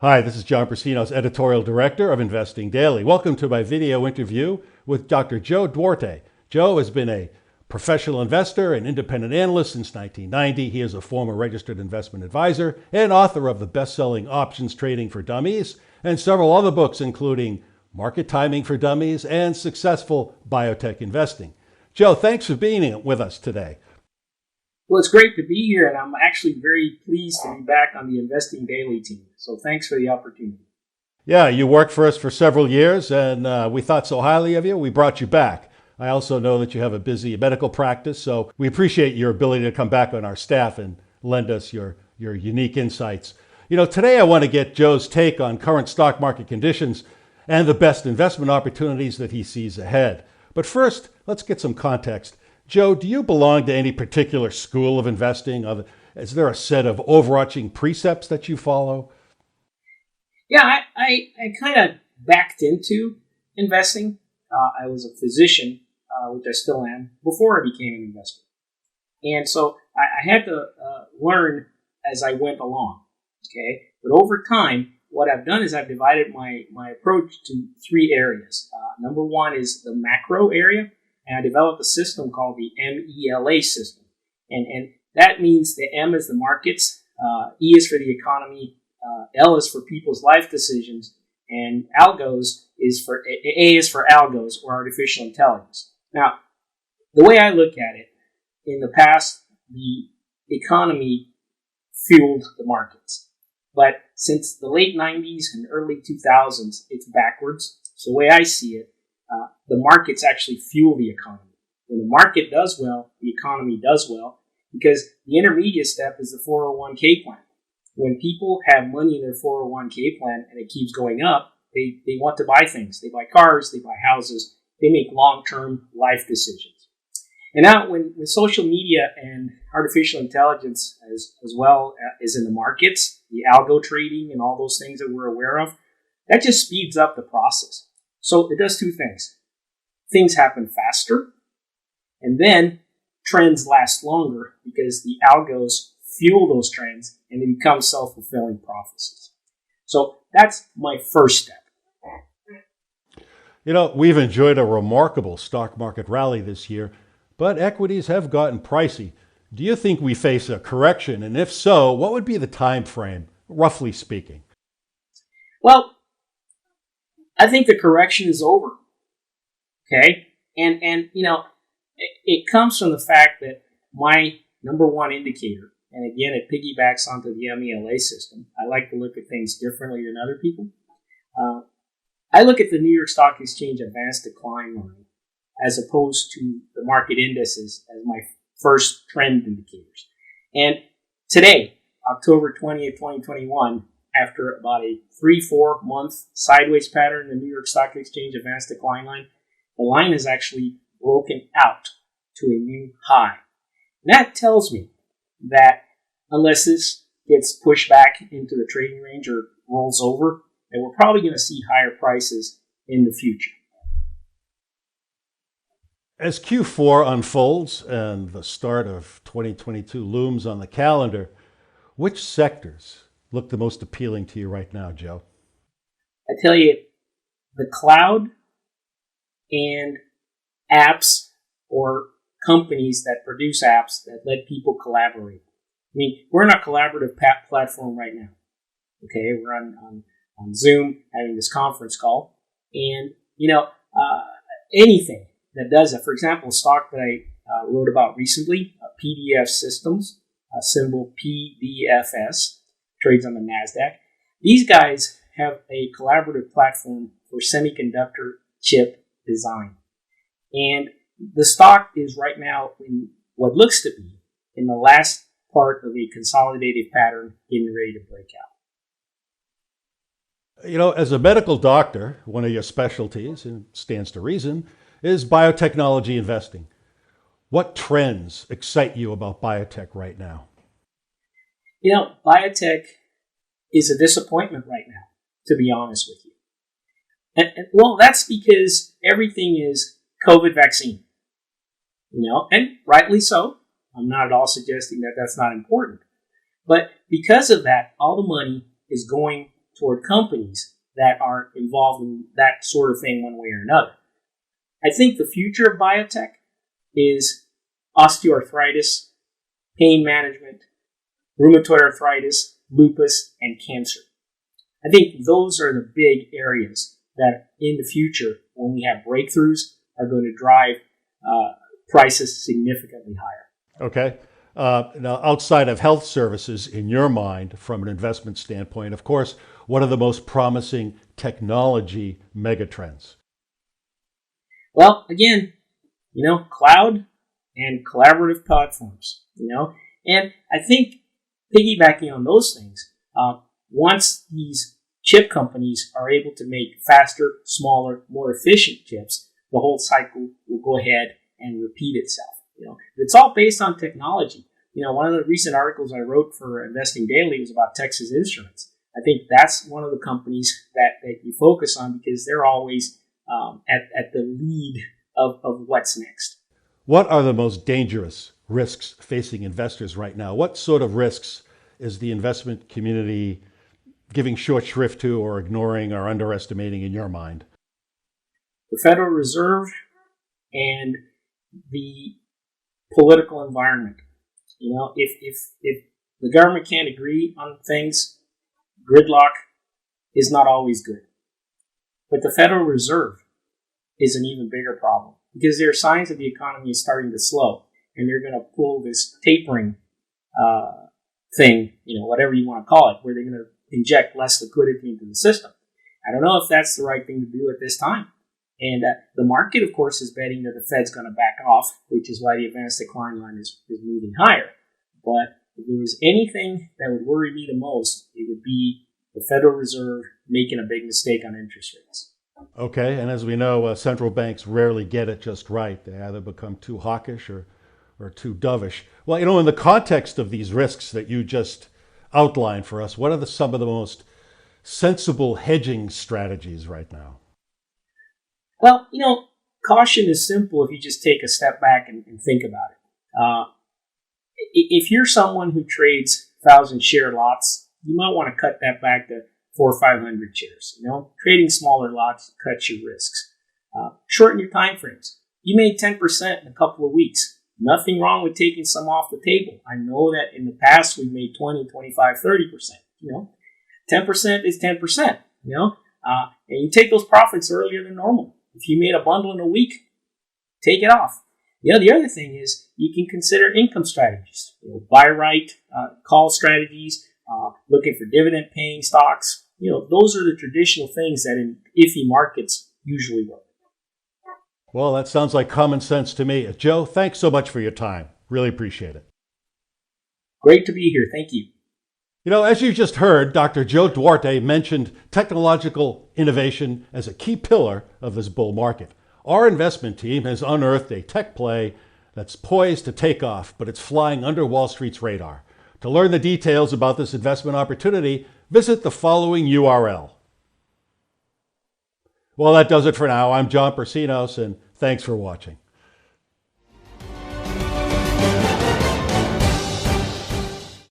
Hi, this is John Persino's editorial director of Investing Daily. Welcome to my video interview with Dr. Joe Duarte. Joe has been a professional investor and independent analyst since 1990. He is a former registered investment advisor and author of the best-selling Options Trading for Dummies and several other books, including Market Timing for Dummies and Successful Biotech Investing. Joe, thanks for being with us today. Well, it's great to be here, and I'm actually very pleased to be back on the Investing Daily team. So thanks for the opportunity. Yeah, you worked for us for several years, and we thought so highly of you, we brought you back. I also know that you have a busy medical practice, so we appreciate your ability to come back on our staff and lend us your unique insights. You know, today I want to get Joe's take on current stock market conditions and the best investment opportunities that he sees ahead. But first, let's get some context. Joe, do you belong to any particular school of investing? Is there a set of overarching precepts that you follow? Yeah, I kind of backed into investing. I was a physician, which I still am, before I became an investor. And so I had to learn as I went along, okay? But over time, what I've done is I've divided my approach to three areas. Number one is the macro area. And I developed a system called the MELA system. And that means the M is the markets, E is for the economy, L is for people's life decisions, and A is for algos, or artificial intelligence. Now, the way I look at it, in the past, the economy fueled the markets. But since the late 90s and early 2000s, it's backwards. So the way I see it, the markets actually fuel the economy. When the market does well, the economy does well, because the intermediate step is the 401k plan. When people have money in their 401k plan and it keeps going up, they want to buy things. They buy cars, they buy houses, they make long-term life decisions. And now when social media and artificial intelligence as well is in the markets, the algo trading and all those things that we're aware of, that just speeds up the process. So it does two things. Things happen faster, and then trends last longer because the algos fuel those trends and they become self-fulfilling prophecies. So that's my first step. You know, we've enjoyed a remarkable stock market rally this year, but equities have gotten pricey. Do you think we face a correction? And if so, what would be the time frame, roughly speaking? Well, I think the correction is over. Okay? And you know, it comes from the fact that my number one indicator, and again, it piggybacks onto the MELA system. I like to look at things differently than other people. I look at the New York Stock Exchange advanced decline line as opposed to the market indices as my first trend indicators. And today, October 20th, 2021, after about a 3-4 month sideways pattern in the New York Stock Exchange advanced decline line, the line has actually broken out to a new high. And that tells me that unless this gets pushed back into the trading range or rolls over, that we're probably going to see higher prices in the future. As Q4 unfolds and the start of 2022 looms on the calendar, which sectors look the most appealing to you right now, Joe? I tell you, the cloud and apps or companies that produce apps that let people collaborate. I mean, we're in a collaborative platform right now. Okay, we're on Zoom having this conference call. And, you know, anything that does that, for example, a stock that I wrote about recently, PDF Systems, symbol PDFS, trades on the NASDAQ. These guys have a collaborative platform for semiconductor chip design. And the stock is right now in what looks to be in the last part of a consolidated pattern getting ready to break out. You know, as a medical doctor, one of your specialties, and stands to reason, is biotechnology investing. What trends excite you about biotech right now? You know, biotech is a disappointment right now, to be honest with you. And well, that's because everything is COVID vaccine. You know, and rightly so. I'm not at all suggesting that that's not important. But because of that, all the money is going toward companies that are involved in that sort of thing one way or another. I think the future of biotech is osteoarthritis, pain management, rheumatoid arthritis, lupus, and cancer. I think those are the big areas that in the future, when we have breakthroughs, are going to drive prices significantly higher. Okay. Now, outside of health services, in your mind, from an investment standpoint, of course, what are the most promising technology megatrends? Well, again, cloud and collaborative platforms, and I think piggybacking on those things, once these chip companies are able to make faster, smaller, more efficient chips, the whole cycle will go ahead and repeat itself. It's all based on technology. One of the recent articles I wrote for Investing Daily was about Texas Instruments. I think that's one of the companies that you focus on because they're always at the lead of what's next. What are the most dangerous risks facing investors right now? What sort of risks is the investment community giving short shrift to or ignoring or underestimating in your mind? The Federal Reserve and the political environment. If the government can't agree on things, gridlock is not always good. But the Federal Reserve is an even bigger problem because there are signs that the economy is starting to slow, and they're going to pull this tapering thing, whatever you want to call it, where they're going to inject less liquidity into the system. I don't know if that's the right thing to do at this time. And the market, of course, is betting that the Fed's going to back off, which is why the advanced decline line is moving higher. But if there was anything that would worry me the most, it would be the Federal Reserve making a big mistake on interest rates. Okay, and as we know, central banks rarely get it just right. They either become too hawkish or too dovish. Well, in the context of these risks that you just outlined for us, what are some of the most sensible hedging strategies right now? Well, caution is simple if you just take a step back and think about it. If you're someone who trades 1,000 share lots, you might want to cut that back to 400 or 500 shares. Trading smaller lots cuts your risks. Shorten your time frames. You made 10% in a couple of weeks. Nothing wrong with taking some off the table. I know that in the past we've made 20, 25, 30%. 10% is 10%. And you take those profits earlier than normal. If you made a bundle in a week, take it off. The other thing is you can consider income strategies. Buy right, call strategies, looking for dividend paying stocks. Those are the traditional things that in iffy markets usually work. Well, that sounds like common sense to me. Joe, thanks so much for your time. Really appreciate it. Great to be here. Thank you. As you just heard, Dr. Joe Duarte mentioned technological innovation as a key pillar of this bull market. Our investment team has unearthed a tech play that's poised to take off, but it's flying under Wall Street's radar. To learn the details about this investment opportunity, visit the following URL. Well, that does it for now. I'm John Persinos, and thanks for watching.